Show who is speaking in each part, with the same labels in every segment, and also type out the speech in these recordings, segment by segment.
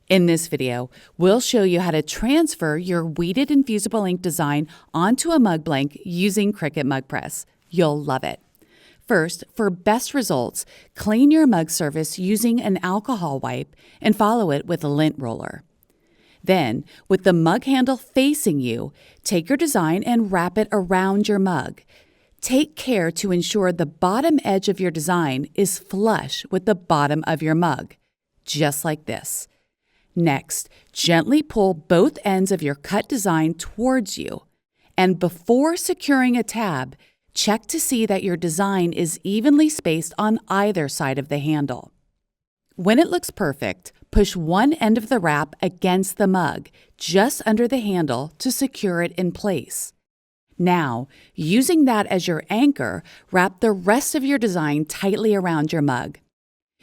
Speaker 1: In this video, we'll show you how to transfer your weighted infusible ink design onto a mug blank using Cricut Mug Press. You'll love it. First, for best results, clean your mug surface using an alcohol wipe and follow it with a lint roller. Then, with the mug handle facing you, take your design and wrap it around your mug. Take care to ensure the bottom edge of your design is flush with the bottom of your mug, just like this. Next, gently pull both ends of your cut design towards you. And before securing a tab, check to see that your design is evenly spaced on either side of the handle. When it looks perfect, push one end of the wrap against the mug, just under the handle, to secure it in place. Now, using that as your anchor, wrap the rest of your design tightly around your mug.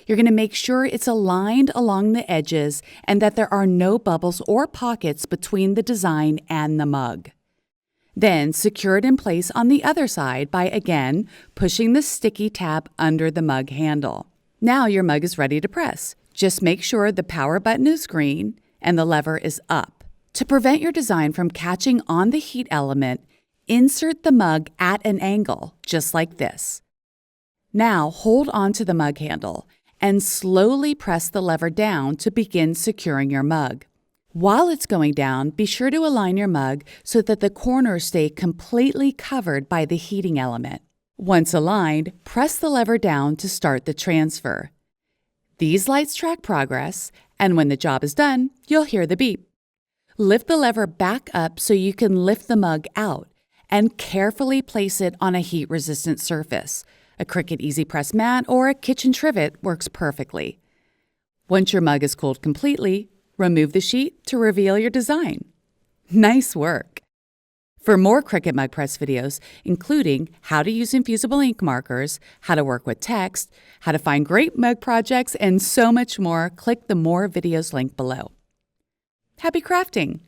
Speaker 1: You're going to make sure it's aligned along the edges and that there are no bubbles or pockets between the design and the mug. Then secure it in place on the other side by, again, pushing the sticky tab under the mug handle. Now your mug is ready to press. Just make sure the power button is green and the lever is up. To prevent your design from catching on the heat element, insert the mug at an angle, just like this. Now hold on to the mug handle and slowly press the lever down to begin securing your mug. While it's going down, be sure to align your mug so that the corners stay completely covered by the heating element. Once aligned, press the lever down to start the transfer. These lights track progress, and when the job is done, you'll hear the beep. Lift the lever back up so you can lift the mug out, and carefully place it on a heat-resistant surface. A Cricut Easy Press mat or a kitchen trivet works perfectly. Once your mug is cooled completely, remove the sheet to reveal your design. Nice work! For more Cricut Mug Press videos, including how to use infusible ink markers, how to work with text, how to find great mug projects, and so much more, click the More Videos link below. Happy crafting!